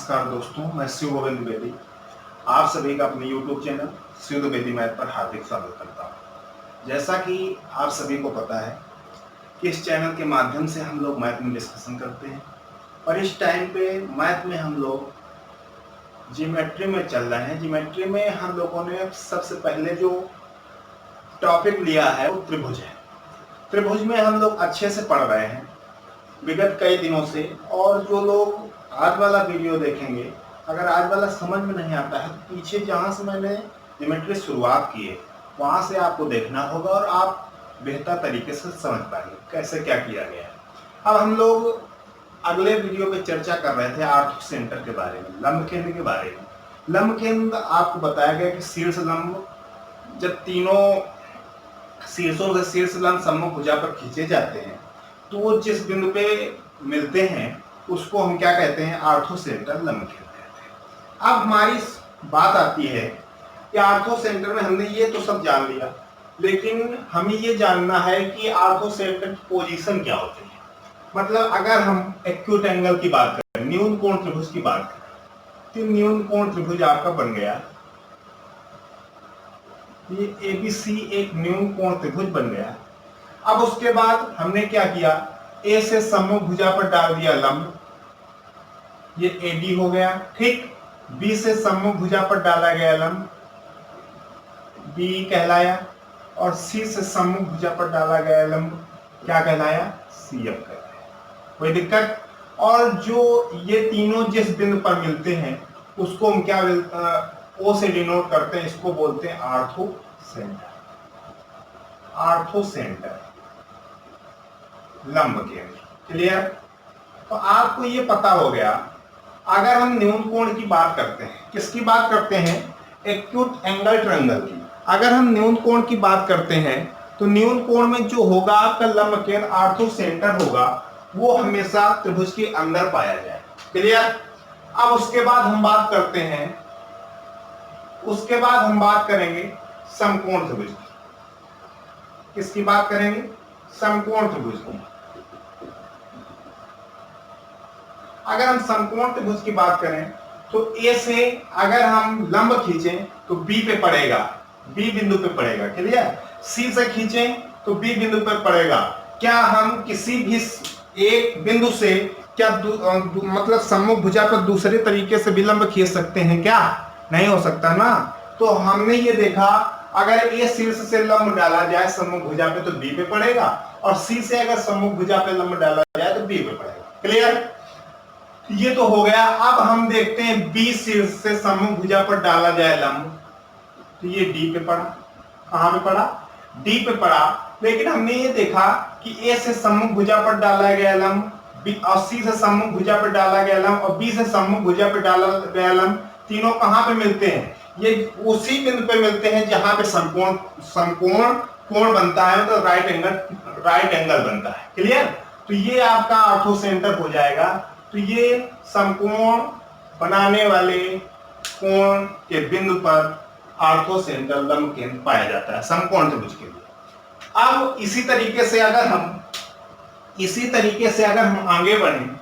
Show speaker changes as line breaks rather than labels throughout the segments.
नमस्कार दोस्तों, मैं शिव गोविंद द्विवेदी आप सभी का अपने YouTube channel Shiv Dwivedi math पर हार्दिक स्वागत करता हूँ। जैसा कि आप सभी को पता है कि इस चैनल के माध्यम से हम लोग मैथ में डिस्कशन करते हैं और इस टाइम पे मैथ में हम लोग ज्योमेट्री में चल रहे हैं। ज्योमेट्री में हम लोगों ने सबसे पहले जो टॉपिक लिया है वो त्रिभुज है। त्रिभुज में हम लोग अच्छे से पढ़ रहे हैं विगत कई दिनों से, और जो लोग आज वाला वीडियो देखेंगे, अगर आज वाला समझ में नहीं आता है तो पीछे जहाँ से मैंने ज्योमेट्री शुरुआत की है वहाँ से आपको देखना होगा और आप बेहतर तरीके से समझ पाएंगे कैसे क्या किया गया है। अब हम लोग अगले वीडियो में चर्चा कर रहे थे आर्थ सेंटर के बारे में, लंब केंद्र के बारे में। लंब केंद्र आपको बताया गया कि शीर्ष लंब जब तीनों शीर्षों से शीर्ष लंब सम्मुख भुजा पर खींचे जाते हैं तो वो जिस बिंदु पे मिलते हैं उसको हम क्या कहते हैं, आर्थो सेंटर लंब केंद्र कहते हैं। अब हमारी बात आती है कि आर्थो सेंटर में हमने ये तो सब जान लिया, लेकिन हमें ये जानना है कि आर्थो सेंटर की पोजीशन क्या होती है। मतलब अगर हम एक्यूट एंगल की बात करें, न्यून कोण त्रिभुज की बात करें, तो न्यून कोण त्रिभुज आपका बन गया, ये एबीसी एक न्यून कोण त्रिभुज बन गया। अब उसके बाद हमने क्या किया, ए से सम्मुख भुजा पर डाल दिया लंब, ये एडी हो गया। ठीक, बी से सम्मुख भुजा पर डाला गया लंब, बी कहलाया, और सी से सम्मुख भुजा पर डाला गया लंब क्या कहलाया, सीएफ कहलाया। कोई दिक्कत? और जो ये तीनों जिस बिंदु पर मिलते हैं उसको हम क्या ओ से डिनोट करते हैं, इसको बोलते हैं आर्थो सेंटर। आर्थो सेंटर लंब केंद्र। क्लियर? तो आपको ये पता हो गया। अगर हम न्यून कोण की बात करते हैं, किसकी बात करते हैं, एक्यूट एंगल ट्रायंगल की। अगर हम न्यून कोण की बात करते हैं तो न्यून कोण में जो होगा आपका लंब केंद्र आर्थो सेंटर होगा, वो हमेशा त्रिभुज के अंदर पाया जाए। क्लियर? अब उसके बाद हम बात करते हैं, उसके बाद हम बात करेंगे समकोण त्रिभुज की। किसकी बात करेंगे, समकोण त्रिभुज की। अगर हम समकोण त्रिभुज की बात करें तो ए से अगर हम लंब खींचें तो बी पे पड़ेगा, बी बिंदु पे पड़ेगा। क्लियर? सी से खींचें तो बी बिंदु पर पड़ेगा। क्या हम किसी भी एक बिंदु से क्या मतलब सम्मुख भुजा पर दूसरे तरीके से भी लंब खींच सकते हैं क्या? नहीं हो सकता ना। तो हमने ये देखा, अगर ए शीर्ष से लंब डाला जाए सम्मुख भुजा पे तो बी पे पड़ेगा, और सी से अगर सम्मुख भुजा पे लंब डाला जाए तो बी पे पड़ेगा। क्लियर? ये तो हो गया। अब हम देखते हैं बी शीर्ष से सम्मुख भुजा पर डाला जाए लंब, तो ये डी पे पड़ा। कहां पे पड़ा? डी पे पड़ा। लेकिन हमने ये देखा कि ए से सम्मुख भुजा पर डाला गया लंब, और सी से सम्मुख भुजा पर डाला गया लंब, और बी से सम्मुख भुजा पर डाला गया लंब, तीनों कहां पे मिलते हैं? ये उसी बिंदु पे मिलते हैं जहां पे समकोण कोण बनता है, तो राइट एंगल बनता है। क्लियर? तो ये आपका आर्थो सेंटर हो जाएगा। तो ये समकोण बनाने वाले कोण के बिंदु पर आर्थो सेंटर लंब केंद्र पाया जाता है समकोण त्रिभुज के लिए। अब इसी तरीके से अगर हम आगे बढ़ें,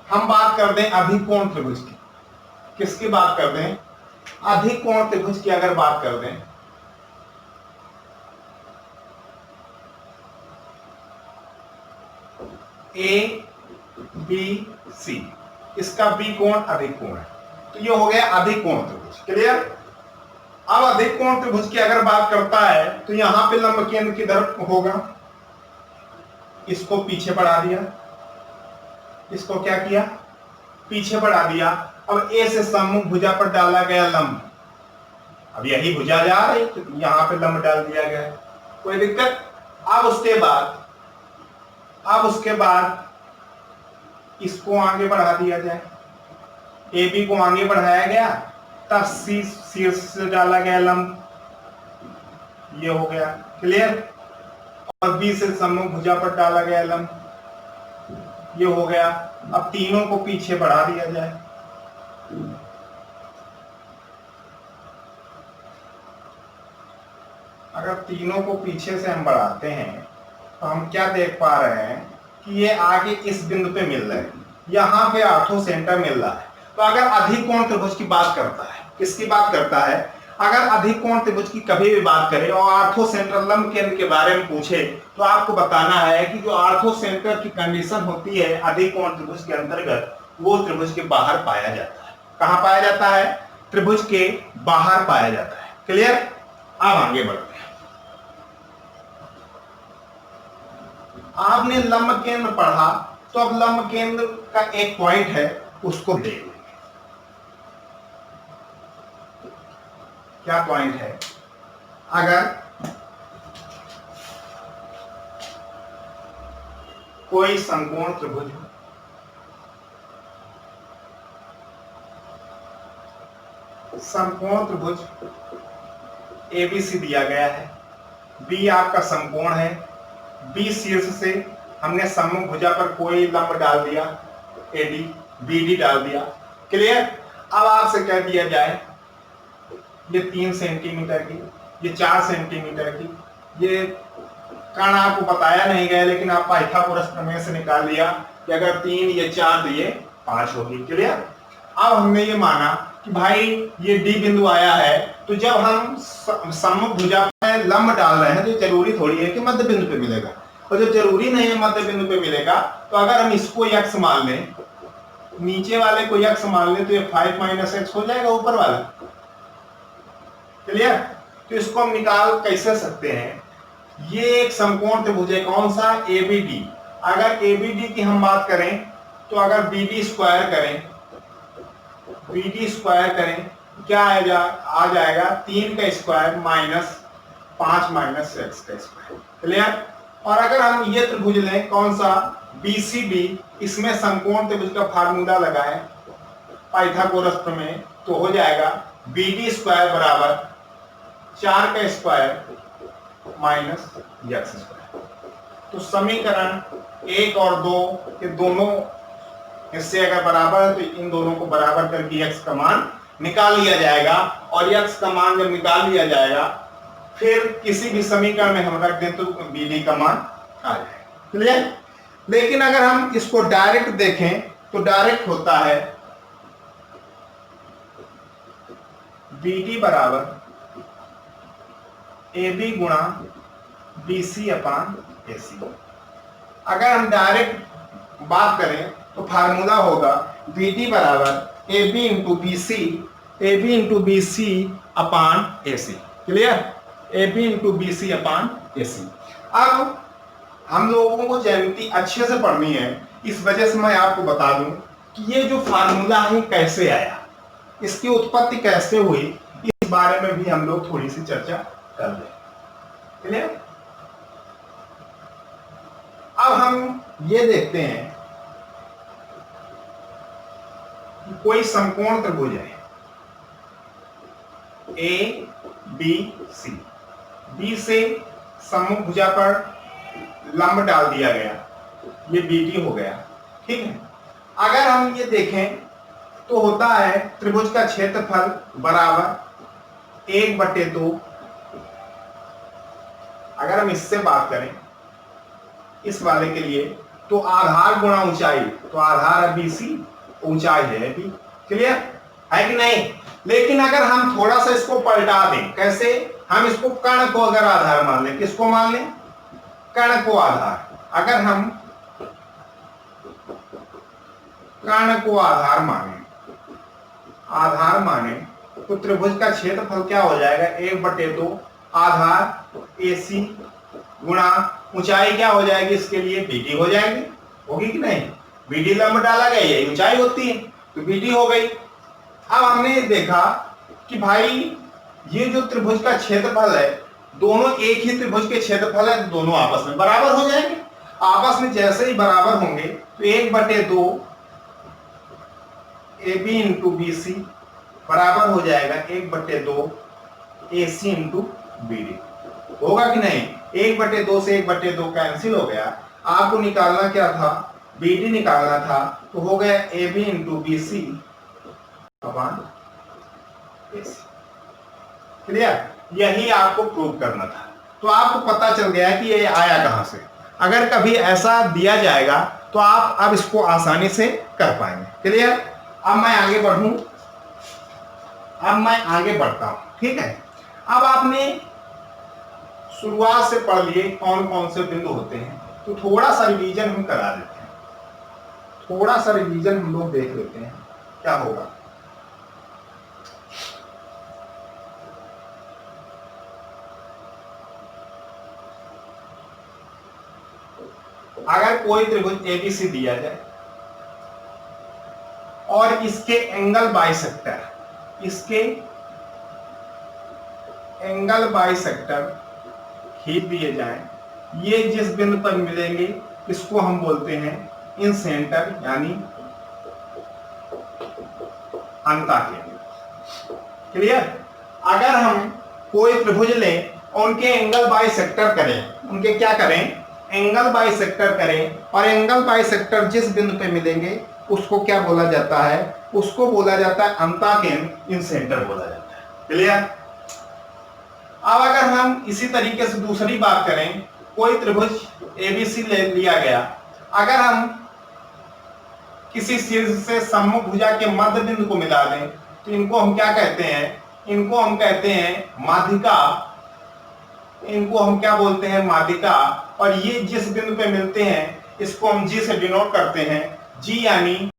हम बात कर दें अधिकोण त्रिभुज की। किसकी बात कर दें? अधिकोण त्रिभुज की अगर बात कर दें, ए बी सी, इसका बी कोण अधिक कोण है, तो ये हो गया अधिकोण त्रिभुज। क्लियर? अब अधिकोण त्रिभुज की अगर बात करता है तो यहां पे लंब केंद्र किधर होगा, इसको पीछे बढ़ा दिया, इसको क्या किया, पीछे बढ़ा दिया। अब ए से सम्मुख भुजा पर डाला गया लंब, अब यही भुजा जा रही तो यहां पे लंब डाल दिया गया, कोई दिक्कत? अब उसके बाद इसको आगे बढ़ा दिया जाए, ए बी को आगे बढ़ाया गया, तब सी शीर्ष से डाला गया लंब, ये हो गया। क्लियर? और बी से सम्मुख भुजा पर डाला गया लंब, ये हो गया। अब तीनों को पीछे बढ़ा दिया जाए, अगर तीनों को पीछे से हम बढ़ाते हैं तो हम क्या देख पा रहे हैं कि ये आगे इस बिंदु पे मिल रहे हैं, यहाँ पे आर्थो सेंटर मिल रहा है। तो अगर अधिक कोण त्रिभुज की बात करता है, किसकी बात करता है, अगर अधिक कोण त्रिभुज की कभी भी बात करें और ऑर्थोसेंट्रल लंब केंद्र के बारे में पूछे तो आपको बताना है कि जो ऑर्थोसेंटर की कंडीशन होती है अधिक कोण त्रिभुज के अंतर्गत, वो त्रिभुज के बाहर पाया जाता है। कहां पाया जाता है? त्रिभुज के बाहर पाया जाता है। क्लियर? अब आगे बढ़ते हैं। आपने लंब केंद्र पढ़ा, तो अब लंब केंद्र का एक पॉइंट है, उसको देख लेंगे। क्या पॉइंट है? अगर कोई समकोण त्रिभुज हो, समकोण त्रिभुज एबीसी दिया गया है, बी आपका समकोण है, बी शीर्ष से हमने सम्मुख भुजा पर कोई लंब डाल दिया, एडी, बीडी डाल दिया। क्लियर? अब आपसे कह दिया जाए ये 3 सेंटीमीटर की, ये 4 सेंटीमीटर की, ये कण आपको बताया नहीं गया, लेकिन आप पाइथागोरस प्रमेय से निकाल लिया कि अगर 3 ये 4 तो ये 5 होगी। क्लियर? अब हमने ये माना कि भाई ये डी बिंदु आया है, तो जब हम सम्मुख भुजा पर लंब डाल रहे हैं तो जरूरी थोड़ी है कि मध्य बिंदु पे मिलेगा, और जब जरूरी नहीं है मध्य बिंदु पे मिलेगा, तो अगर हम इसको x मान लें, नीचे वाले को x मान लें, तो ये 5 - x हो जाएगा ऊपर वाला। क्लियर? तो इसको हम निकाल कैसे सकते हैं? ये एक समकोण त्रिभुज है, कौन सा? एबीडी। अगर एबीडी की हम बात करें तो अगर बीडी स्क्वायर करें, बीडी स्क्वायर करें, क्या आ जाएगा 3 का स्क्वायर माइनस 5 - x का स्क्वायर। क्लियर? और अगर हम ये त्रिभुज लें, कौन सा? बीसीडी, इसमें समकोण त्रिभुज का फार्मूला लगाएं पाइथागोरस प्रमेय, तो हो जाएगा बीडी स्क्वायर बराबर 4 का स्क्वायर माइनस x स्क्वायर। तो समीकरण 1 और 2 के दोनों इससे अगर बराबर है तो इन दोनों को बराबर करके x का मान निकाल लिया जाएगा, और x का मान जब निकाल लिया जाएगा फिर किसी भी समीकरण में हम रख दें तो BD का मान आ जाएगा। क्लियर? लेकिन अगर हम इसको डायरेक्ट देखें तो डायरेक्ट होता है BD बराबर AB गुणा BC अपान AC। अगर हम डायरेक्ट बात करें तो फार्मूला होगा BD बराबर AB इंटू बी सी अपान AC। Clear? AB into BC अपान AC। अब हम लोगों को ज्यामिति अच्छे से पढ़नी है, इस वजह से मैं आपको बता दूं कि ये जो फार्मूला है कैसे आया, इसकी उत्पत्ति कैसे हुई, इस बारे में भी हम लोग थोड़ी सी चर्चा कर लें। क्लियर? अब हम ये देखते हैं कि कोई समकोण त्रिभुज है ए बी सी, बी से सम्मुख भुजा पर लंब डाल दिया गया, ये बीडी हो गया। ठीक है? अगर हम ये देखें तो होता है त्रिभुज का क्षेत्रफल बराबर 1/2। अगर हम इससे बात करें इस वाले के लिए तो आधार गुणा ऊंचाई, तो आधार है BC, ऊंचाई है B। क्लियर है कि नहीं? लेकिन अगर हम थोड़ा सा इसको पलटा दें, कैसे? हम इसको कर्ण को अगर आधार मान लें, किसको मान लें? कर्ण को आधार। अगर हम कर्ण को आधार माने तो त्रिभुज का क्षेत्रफल क्या हो जाएगा? 1/2 आधार AC गुणा ऊंचाई क्या हो जाएगी? इसके लिए BD हो जाएगी। होगी कि नहीं? BD लंब डाला गया, ये ऊंचाई होती है तो BD हो गई। अब हमने देखा कि भाई ये जो त्रिभुज का क्षेत्रफल है, दोनों एक ही त्रिभुज के क्षेत्रफल है, दोनों आपस में बराबर हो जाएंगे। आपस में जैसे ही बराबर होंगे तो 1/2 AB इंटू BC बराबर हो जाएगा 1/2 AC इंटू BD। होगा कि नहीं? 1/2 से 1/2 कैंसिल हो गया। आपको निकालना क्या था? BD निकालना था, तो हो गया AB इंटू BC अपान AC। क्लियर? यही आपको प्रूव करना था। तो आपको पता चल गया कि ये आया कहां से। अगर कभी ऐसा दिया जाएगा तो आप अब इसको आसानी से कर पाएंगे। क्लियर? अब मैं आगे बढ़ूं, अब मैं आगे बढ़ता हूं, ठीक है। अब आपने शुरुआत से पढ़ लिए कौन कौन से बिंदु होते हैं, तो थोड़ा सा रिवीजन हम करा देते हैं, थोड़ा सा रिवीजन हम लोग देख लेते हैं क्या होगा। अगर कोई त्रिभुज एबीसी दिया जाए और इसके एंगल बाइसेक्टर, इसके एंगल बाइसेक्टर खींच दिए जाएं, ये जिस बिंदु पर मिलेंगे इसको हम बोलते हैं इन सेंटर यानी अंतःकेंद्र। क्लियर। अगर हम कोई त्रिभुज लें और उनके एंगल बाइसेक्टर करें, उनके क्या करें, एंगल बाइसेक्टर करें, और एंगल बाइसेक्टर जिस बिंदु पे मिलेंगे उसको क्या बोला जाता है, उसको बोला जाता है अंतःकेंद्र, इन सेंटर बोला जाता है। क्लियर। अब अगर हम इसी तरीके से दूसरी बात करें, कोई त्रिभुज एबीसी ले लिया गया, अगर हम किसी शीर्ष से सम्मुख भुजा के मध्य बिंदु को मिला दें तो इनको हम क्या कहते हैं, इनको हम कहते हैं माध्यिका, इनको हम क्या बोलते हैं, माध्यिका। और ये जिस बिंदु पे मिलते हैं इसको हम जी से डिनोट करते हैं, जी यानी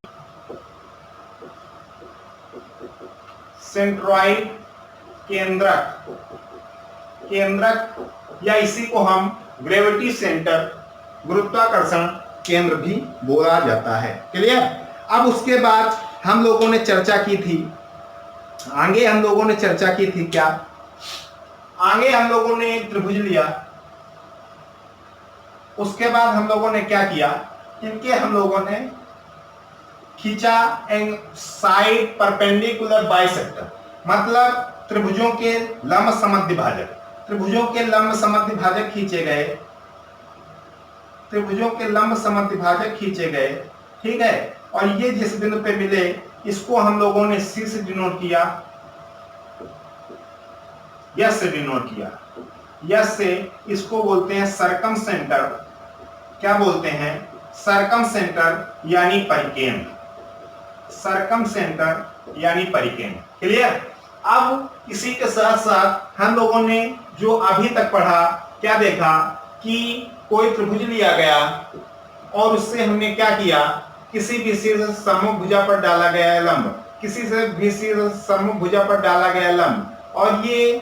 सेंट्रॉइड केंद्रक, केंद्रक, या इसी को हम ग्रेविटी सेंटर, गुरुत्वाकर्षण केंद्र भी बोला जाता है। क्लियर। अब उसके बाद हम लोगों ने चर्चा की थी, आगे हम लोगों ने चर्चा की थी क्या, आगे हम लोगों ने एक त्रिभुज लिया, उसके बाद हम लोगों ने क्या किया, इनके हम लोगों ने खींचा साइड परपेंडिकुलर बाइसेक्टर, मतलब त्रिभुजों के लंब समद्विभाजक, त्रिभुजों के लंब समद्विभाजक खींचे गए, त्रिभुजों के लंब समद्विभाजक खींचे गए, ठीक है। और ये जिस बिंदु पे मिले इसको हम लोगों ने सी से डिनोट किया, यस से डिनोट किया, यस से इसको बोलते हैं सरकम सेंटर, क्या बोलते हैं, सरकम सेंटर यानी परिकेंद्र, सरकम सेंटर यानी परिकेंद्र। क्लियर। अब इसी के साथ साथ हम लोगों ने जो अभी तक पढ़ा क्या देखा कि कोई त्रिभुज लिया गया और उससे हमने क्या किया, किसी भी शीर्ष सम्मुख भुजा पर डाला गया लंब, किसी से भी शीर्ष सम्मुख भुजा पर डाला गया लंब, और ये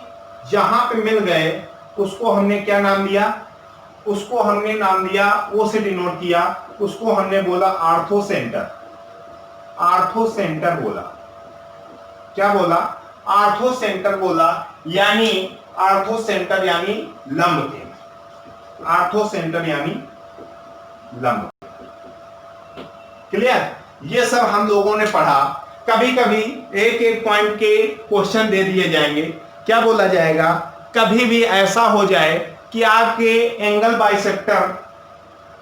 जहां पे मिल गए उसको हमने क्या नाम दिया, उसको हमने नाम दिया, ओ से डिनोट किया, उसको हमने बोला आर्थो सेंटर, आर्थो सेंटर बोला, क्या बोला, आर्थो सेंटर बोला, यानी आर्थो सेंटर यानी लंब केंद्र, आर्थो सेंटर यानी लंब। क्लियर। ये सब हम लोगों ने पढ़ा। कभी कभी एक एक पॉइंट के क्वेश्चन दे दिए जाएंगे, क्या बोला जाएगा, कभी भी ऐसा हो जाए कि आपके एंगल बाइसेक्टर,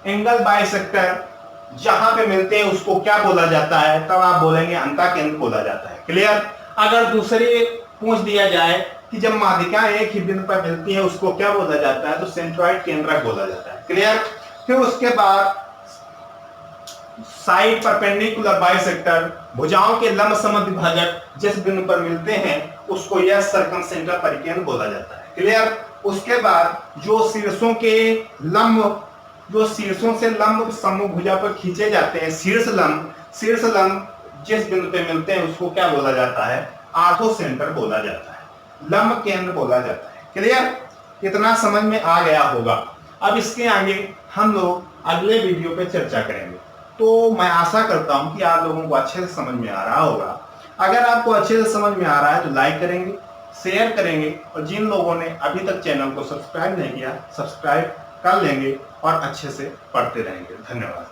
एंगल बाइसेक्टर जहां पे मिलते हैं उसको क्या बोला जाता है, तब आप बोलेंगे अंतःकेंद्र बोला जाता है। क्लियर। अगर दूसरे पूछ दिया जाए कि जब माध्यिका एक ही बिंदु पर मिलती है उसको क्या बोला जाता है, तो सेंट्रॉइड केंद्रक बोला जाता है। क्लियर। फिर उसके बाद साइड परपेंडिकुलर बाइसेक्टर, भुजाओं के लंब समद्विभाजक जिस बिंदु पर मिलते हैं उसको यह सरकम सेंटर परिकेंद्र बोला जाता है। क्लियर। उसके बाद जो शीर्षों के लंब, जो शीर्षों से लंब सम्मुख भुजा पर खींचे जाते हैं, शीर्ष लंब, शीर्ष लंब जिस बिंदु पे मिलते हैं उसको क्या बोला जाता है, आर्थो सेंटर बोला जाता है, लंब केंद्र बोला जाता है। क्लियर। इतना समझ में आ गया होगा। अब इसके आगे हम लोग अगले वीडियो पे चर्चा करेंगे। तो मैं आशा करता हूं कि आप लोगों को अच्छे से समझ में आ रहा होगा। अगर आपको अच्छे से समझ में आ रहा है तो लाइक करेंगे, शेयर करेंगे, और जिन लोगों ने अभी तक चैनल को सब्सक्राइब नहीं किया सब्सक्राइब कर लेंगे और अच्छे से पढ़ते रहेंगे। धन्यवाद।